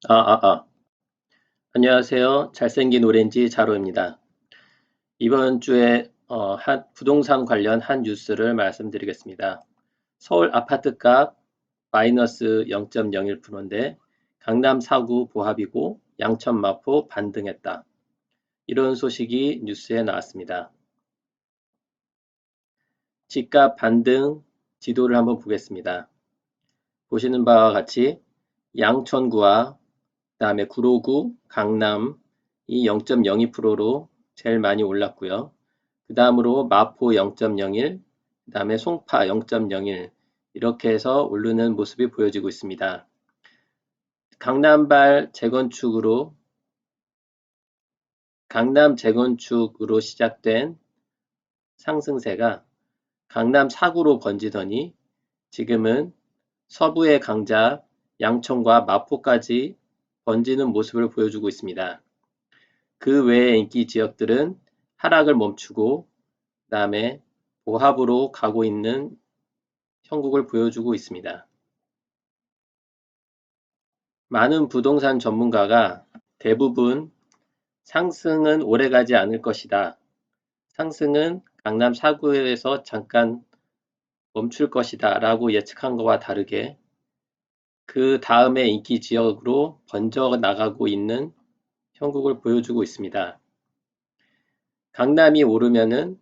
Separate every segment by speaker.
Speaker 1: 아, 아, 아. 안녕하세요. 잘생긴 오렌지 자로입니다. 이번 주에 부동산 관련 한 뉴스를 말씀드리겠습니다. 서울 아파트값 마이너스 0.01%인데 강남 4구 보합이고 양천 마포 반등했다. 이런 소식이 뉴스에 나왔습니다. 집값 반등 지도를 한번 보겠습니다. 보시는 바와 같이 양천구와 그다음에 구로구, 강남이 0.02%로 제일 많이 올랐고요. 그 다음으로 마포 0.01, 그 다음에 송파 0.01 이렇게 해서 오르는 모습이 보여지고 있습니다. 강남 재건축으로 시작된 상승세가 강남 4구로 번지더니 지금은 서부의 강자 양천과 마포까지 번지는 모습을 보여주고 있습니다. 그 외의 인기 지역들은 하락을 멈추고 그다음에 보합으로 가고 있는 형국을 보여주고 있습니다. 많은 부동산 전문가가 대부분 상승은 오래가지 않을 것이다. 상승은 강남 4구에서 잠깐 멈출 것이다 라고 예측한 것과 다르게 그 다음에 인기 지역으로 번져 나가고 있는 형국을 보여주고 있습니다. 강남이 오르면은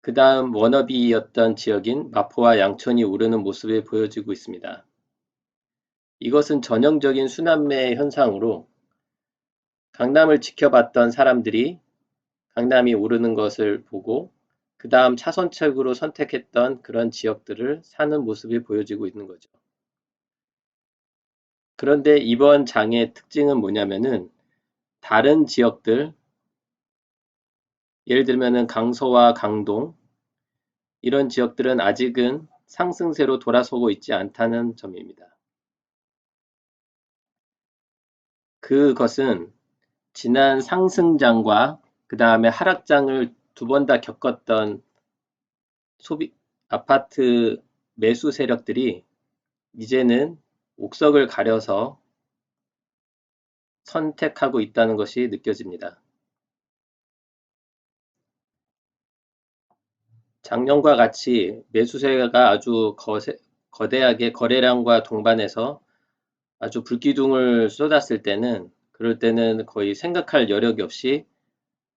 Speaker 1: 그 다음 워너비였던 지역인 마포와 양천이 오르는 모습이 보여지고 있습니다. 이것은 전형적인 순환매 현상으로 강남을 지켜봤던 사람들이 강남이 오르는 것을 보고 그 다음 차선책으로 선택했던 그런 지역들을 사는 모습이 보여지고 있는 거죠. 그런데 이번 장의 특징은 뭐냐면은 다른 지역들, 예를 들면은 강서와 강동 이런 지역들은 아직은 상승세로 돌아서고 있지 않다는 점입니다. 그것은 지난 상승장과 그 다음에 하락장을 두 번 다 겪었던 아파트 매수 세력들이 이제는 옥석을 가려서 선택하고 있다는 것이 느껴집니다. 작년과 같이 매수세가 아주 거대하게 거래량과 동반해서 아주 불기둥을 쏟았을 때는 그럴 때는 거의 생각할 여력이 없이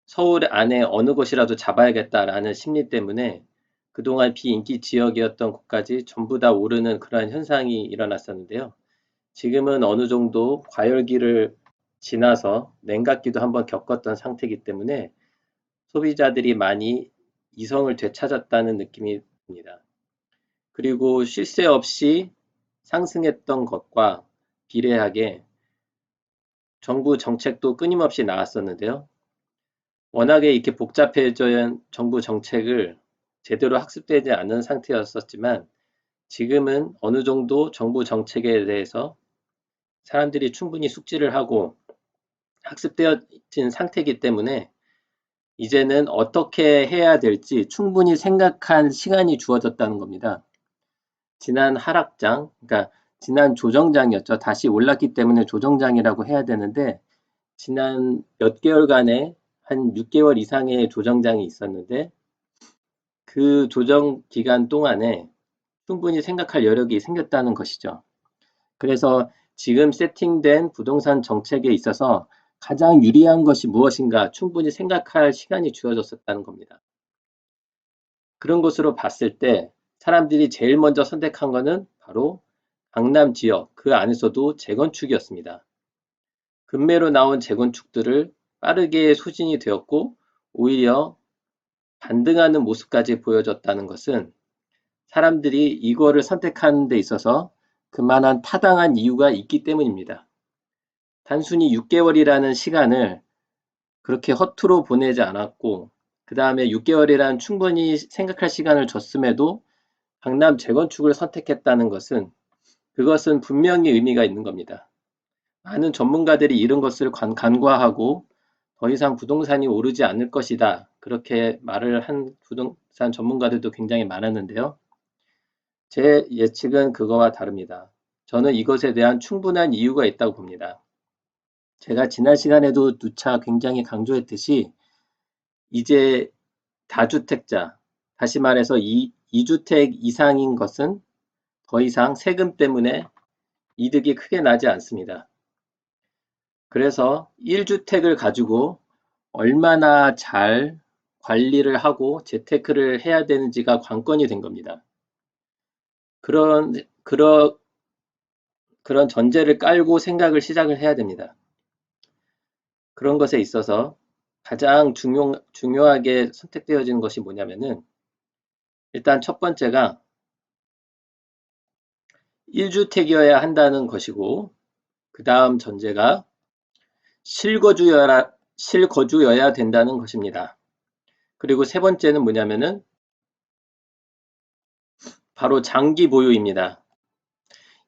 Speaker 1: 서울 안에 어느 곳이라도 잡아야겠다라는 심리 때문에 그동안 비인기 지역이었던 곳까지 전부 다 오르는 그러한 현상이 일어났었는데요. 지금은 어느 정도 과열기를 지나서 냉각기도 한번 겪었던 상태이기 때문에 소비자들이 많이 이성을 되찾았다는 느낌이 듭니다. 그리고 쉴 새 없이 상승했던 것과 비례하게 정부 정책도 끊임없이 나왔었는데요. 워낙에 이렇게 복잡해진 정부 정책을 제대로 학습되지 않은 상태였었지만 지금은 어느 정도 정부 정책에 대해서 사람들이 충분히 숙지를 하고 학습되어진 상태이기 때문에 이제는 어떻게 해야 될지 충분히 생각한 시간이 주어졌다는 겁니다. 지난 하락장, 그러니까 지난 조정장이었죠. 다시 올랐기 때문에 조정장이라고 해야 되는데 지난 몇 개월간의 한 6개월 이상의 조정장이 있었는데 그 조정 기간 동안에 충분히 생각할 여력이 생겼다는 것이죠. 그래서 지금 세팅된 부동산 정책에 있어서 가장 유리한 것이 무엇인가 충분히 생각할 시간이 주어졌었다는 겁니다. 그런 것으로 봤을 때 사람들이 제일 먼저 선택한 것은 바로 강남 지역, 그 안에서도 재건축이었습니다. 급매로 나온 재건축들을 빠르게 소진이 되었고 오히려 반등하는 모습까지 보여줬다는 것은 사람들이 이거를 선택하는 데 있어서 그만한 타당한 이유가 있기 때문입니다. 단순히 6개월이라는 시간을 그렇게 허투루 보내지 않았고 그 다음에 6개월이란 충분히 생각할 시간을 줬음에도 강남 재건축을 선택했다는 것은 그것은 분명히 의미가 있는 겁니다. 많은 전문가들이 이런 것을 간과하고 더 이상 부동산이 오르지 않을 것이다. 그렇게 말을 한 부동산 전문가들도 굉장히 많았는데요. 제 예측은 그거와 다릅니다. 저는 이것에 대한 충분한 이유가 있다고 봅니다. 제가 지난 시간에도 누차 굉장히 강조했듯이 이제 다주택자, 다시 말해서 2주택 이상인 것은 더 이상 세금 때문에 이득이 크게 나지 않습니다. 그래서 1주택을 가지고 얼마나 잘 관리를 하고 재테크를 해야 되는지가 관건이 된 겁니다. 그런, 그런, 그런 전제를 깔고 생각을 시작을 해야 됩니다. 그런 것에 있어서 가장 중요하게 선택되어지는 것이 뭐냐면은 일단 첫 번째가 1주택이어야 한다는 것이고 그 다음 전제가 실거주여야 된다는 것입니다. 그리고 세 번째는 뭐냐면은 바로 장기 보유입니다.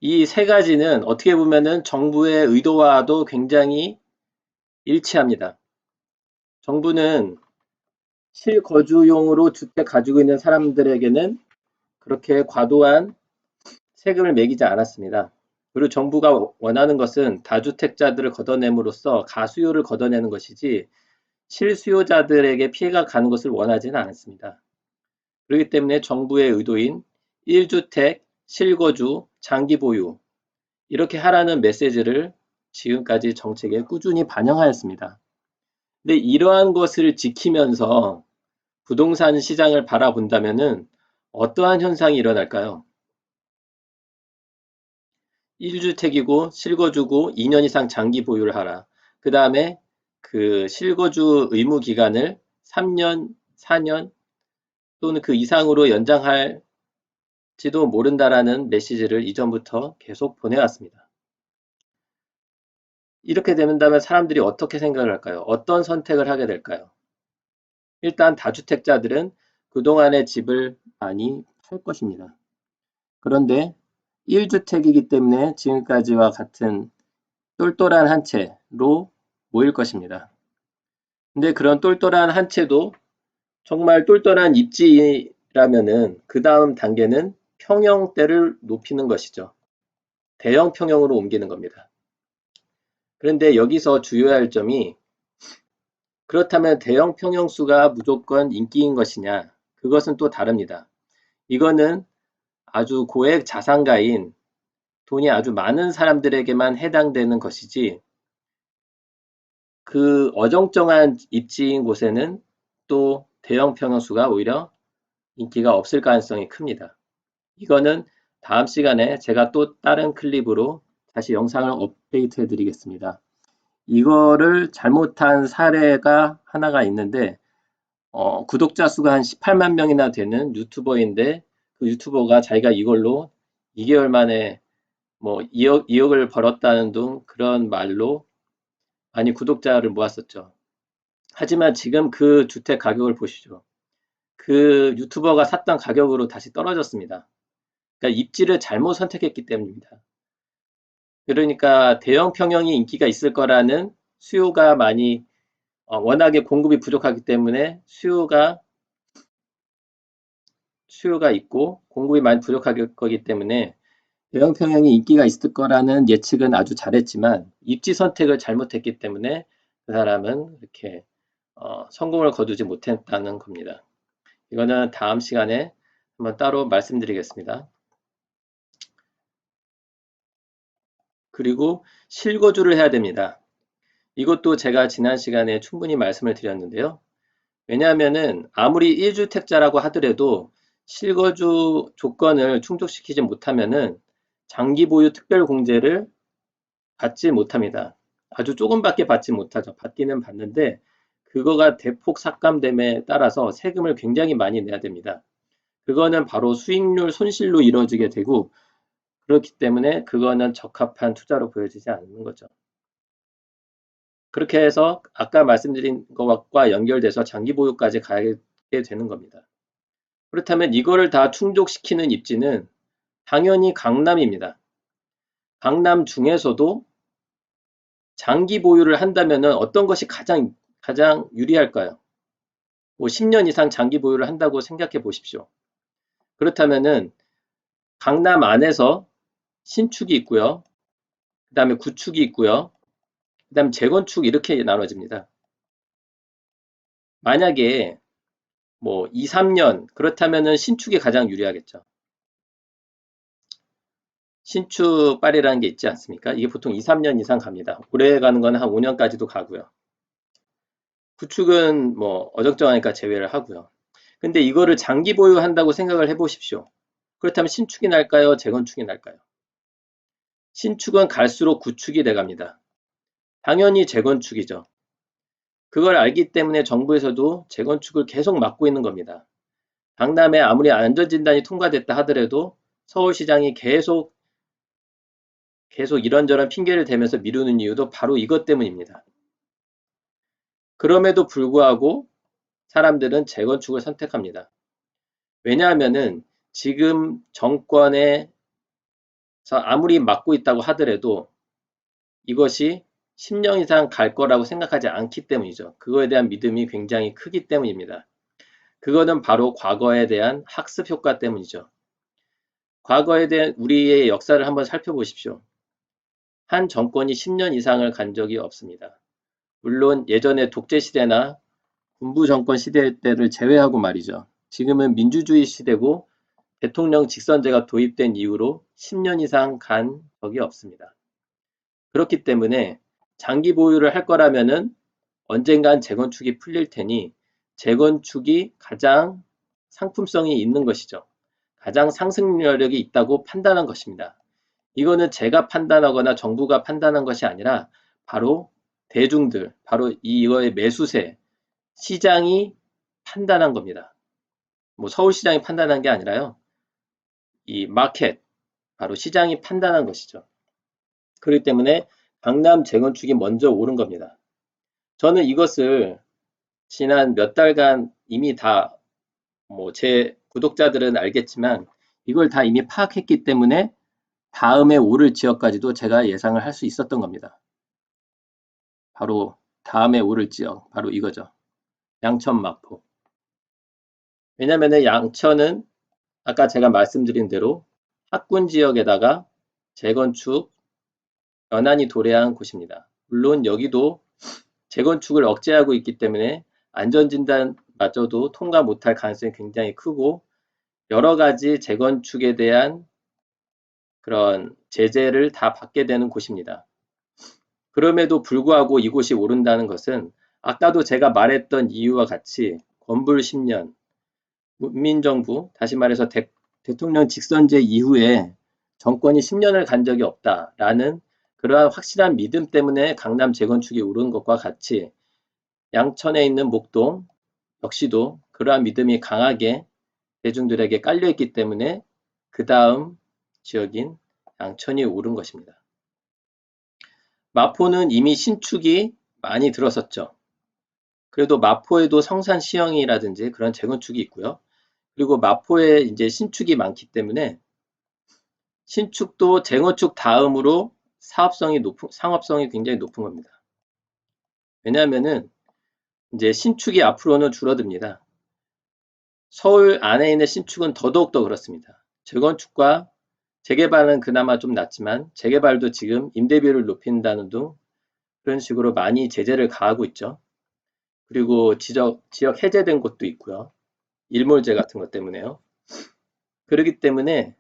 Speaker 1: 이 세 가지는 어떻게 보면은 정부의 의도와도 굉장히 일치합니다. 정부는 실거주용으로 주택 가지고 있는 사람들에게는 그렇게 과도한 세금을 매기지 않았습니다. 그리고 정부가 원하는 것은 다주택자들을 걷어냄으로써 가수요를 걷어내는 것이지 실수요자들에게 피해가 가는 것을 원하지는 않았습니다. 그렇기 때문에 정부의 의도인 1주택, 실거주, 장기 보유 이렇게 하라는 메시지를 지금까지 정책에 꾸준히 반영하였습니다. 근데 이러한 것을 지키면서 부동산 시장을 바라본다면은 어떠한 현상이 일어날까요? 1주택이고 실거주고 2년 이상 장기 보유를 하라. 그 다음에 그 실거주 의무 기간을 3년, 4년 또는 그 이상으로 연장할지도 모른다라는 메시지를 이전부터 계속 보내왔습니다. 이렇게 된다면 사람들이 어떻게 생각을 할까요? 어떤 선택을 하게 될까요? 일단 다주택자들은 그동안의 집을 많이 팔 것입니다. 그런데 1주택이기 때문에 지금까지와 같은 똘똘한 한 채로 모일 것입니다. 근데 그런 똘똘한 한 채도 정말 똘똘한 입지라면은 그 다음 단계는 평형대를 높이는 것이죠. 대형 평형으로 옮기는 겁니다. 그런데 여기서 주의할 점이 그렇다면 대형 평형수가 무조건 인기인 것이냐? 그것은 또 다릅니다. 이거는 아주 고액 자산가인 돈이 아주 많은 사람들에게만 해당되는 것이지 그 어정쩡한 입지인 곳에는 또 대형 평형수가 오히려 인기가 없을 가능성이 큽니다. 이거는 다음 시간에 제가 또 다른 클립으로 다시 영상을 업데이트 해 드리겠습니다. 이거를 잘못한 사례가 하나가 있는데 구독자 수가 한 18만 명이나 되는 유튜버인데 그 유튜버가 자기가 이걸로 2개월 만에 뭐 2억을 벌었다는 등 그런 말로 많이 구독자를 모았었죠. 하지만 지금 그 주택 가격을 보시죠. 그 유튜버가 샀던 가격으로 다시 떨어졌습니다. 그러니까 입지를 잘못 선택했기 때문입니다. 그러니까 대형 평형이 인기가 있을 거라는 수요가 많이 워낙에 공급이 부족하기 때문에 수요가 있고 공급이 많이 부족할 거기 때문에 대형 평형이 인기가 있을 거라는 예측은 아주 잘했지만 입지 선택을 잘못했기 때문에 그 사람은 이렇게 성공을 거두지 못했다는 겁니다. 이거는 다음 시간에 한번 따로 말씀드리겠습니다. 그리고 실거주를 해야 됩니다. 이것도 제가 지난 시간에 충분히 말씀을 드렸는데요. 왜냐하면은 아무리 1주택자라고 하더라도 실거주 조건을 충족시키지 못하면은 장기 보유 특별 공제를 받지 못합니다. 아주 조금밖에 받지 못하죠. 받기는 받는데 그거가 대폭 삭감됨에 따라서 세금을 굉장히 많이 내야 됩니다. 그거는 바로 수익률 손실로 이루어지게 되고 그렇기 때문에 그거는 적합한 투자로 보여지지 않는 거죠. 그렇게 해서 아까 말씀드린 것과 연결돼서 장기 보유까지 가게 되는 겁니다. 그렇다면 이거를 다 충족시키는 입지는 당연히 강남입니다. 강남 중에서도 장기 보유를 한다면 어떤 것이 가장 유리할까요? 뭐 10년 이상 장기 보유를 한다고 생각해 보십시오. 그렇다면은 강남 안에서 신축이 있고요. 그 다음에 구축이 있고요. 그 다음에 재건축 이렇게 나눠집니다. 만약에 뭐 2, 3년 그렇다면은 신축이 가장 유리하겠죠. 신축빨이라는 게 있지 않습니까? 이게 보통 2, 3년 이상 갑니다. 오래 가는 건 한 5년까지도 가고요. 구축은 뭐 어정쩡하니까 제외를 하고요. 근데 이거를 장기 보유한다고 생각을 해보십시오. 그렇다면 신축이 날까요? 재건축이 날까요? 신축은 갈수록 구축이 돼갑니다. 당연히 재건축이죠. 그걸 알기 때문에 정부에서도 재건축을 계속 막고 있는 겁니다. 강남에 아무리 안전진단이 통과됐다 하더라도 서울시장이 계속 이런저런 핑계를 대면서 미루는 이유도 바로 이것 때문입니다. 그럼에도 불구하고 사람들은 재건축을 선택합니다. 왜냐하면은 지금 정권에서 아무리 막고 있다고 하더라도 이것이 10년 이상 갈 거라고 생각하지 않기 때문이죠. 그거에 대한 믿음이 굉장히 크기 때문입니다. 그거는 바로 과거에 대한 학습 효과 때문이죠. 과거에 대한 우리의 역사를 한번 살펴보십시오. 한 정권이 10년 이상을 간 적이 없습니다. 물론 예전에 독재 시대나 군부 정권 시대 때를 제외하고 말이죠. 지금은 민주주의 시대고 대통령 직선제가 도입된 이후로 10년 이상 간 적이 없습니다. 그렇기 때문에 장기 보유를 할 거라면은 언젠간 재건축이 풀릴 테니 재건축이 가장 상품성이 있는 것이죠. 가장 상승력이 있다고 판단한 것입니다. 이거는 제가 판단하거나 정부가 판단한 것이 아니라 바로 대중들, 바로 이거의 매수세, 시장이 판단한 겁니다. 뭐 서울시장이 판단한 게 아니라요. 이 마켓, 바로 시장이 판단한 것이죠. 그렇기 때문에 강남 재건축이 먼저 오른 겁니다. 저는 이것을 지난 몇 달간 이미 다 뭐 제 구독자들은 알겠지만 이걸 다 이미 파악했기 때문에 다음에 오를 지역까지도 제가 예상을 할 수 있었던 겁니다. 바로 다음에 오를 지역, 바로 이거죠. 양천 마포. 왜냐면은 양천은 아까 제가 말씀드린 대로 학군 지역에다가 재건축 연안이 도래한 곳입니다. 물론 여기도 재건축을 억제하고 있기 때문에 안전진단마저도 통과 못할 가능성이 굉장히 크고 여러 가지 재건축에 대한 그런 제재를 다 받게 되는 곳입니다. 그럼에도 불구하고 이곳이 오른다는 것은 아까도 제가 말했던 이유와 같이 건불 10년, 문민정부, 다시 말해서 대통령 직선제 이후에 정권이 10년을 간 적이 없다라는 그러한 확실한 믿음 때문에 강남 재건축이 오른 것과 같이 양천에 있는 목동 역시도 그러한 믿음이 강하게 대중들에게 깔려있기 때문에 그 다음 지역인 양천이 오른 것입니다. 마포는 이미 신축이 많이 들어섰죠. 그래도 마포에도 성산시형이라든지 그런 재건축이 있고요. 그리고 마포에 이제 신축이 많기 때문에 신축도 재건축 다음으로 상업성이 굉장히 높은 겁니다. 왜냐하면은 이제 신축이 앞으로는 줄어듭니다. 서울 안에 있는 신축은 더더욱 더 그렇습니다. 재건축과 재개발은 그나마 좀 낫지만 재개발도 지금 임대비를 높인다는 등 그런 식으로 많이 제재를 가하고 있죠. 그리고 지역 해제된 곳도 있고요. 일몰제 같은 것 때문에요. 그렇기 때문에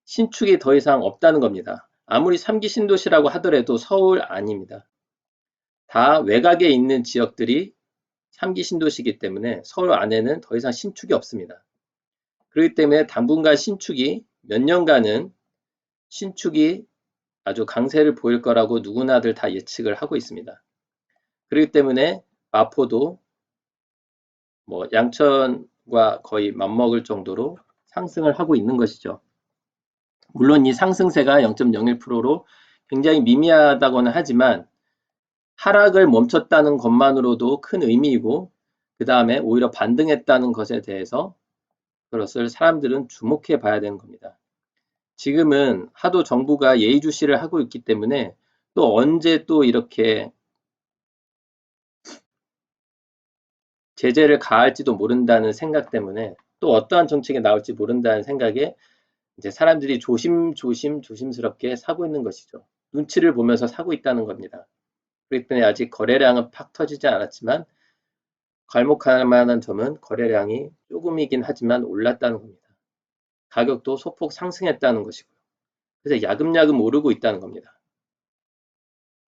Speaker 1: 신축이 더 이상 없다는 겁니다. 아무리 3기 신도시라고 하더라도 서울 아닙니다. 다 외곽에 있는 지역들이 3기 신도시이기 때문에 서울 안에는 더 이상 신축이 없습니다. 그렇기 때문에 당분간 신축이 몇 년간은 신축이 아주 강세를 보일 거라고 누구나들 다 예측을 하고 있습니다. 그렇기 때문에 마포도 뭐 양천과 거의 맞먹을 정도로 상승을 하고 있는 것이죠. 물론 이 상승세가 0.01%로 굉장히 미미하다고는 하지만 하락을 멈췄다는 것만으로도 큰 의미이고 그 다음에 오히려 반등했다는 것에 대해서 그것을 사람들은 주목해 봐야 되는 겁니다. 지금은 하도 정부가 예의주시를 하고 있기 때문에 또 언제 또 이렇게 제재를 가할지도 모른다는 생각 때문에 또 어떠한 정책이 나올지 모른다는 생각에 이제 사람들이 조심스럽게 사고 있는 것이죠. 눈치를 보면서 사고 있다는 겁니다. 그렇기 때문에 아직 거래량은 팍 터지지 않았지만 괄목할 만한 점은 거래량이 조금이긴 하지만 올랐다는 겁니다. 가격도 소폭 상승했다는 것이고요. 그래서 야금야금 오르고 있다는 겁니다.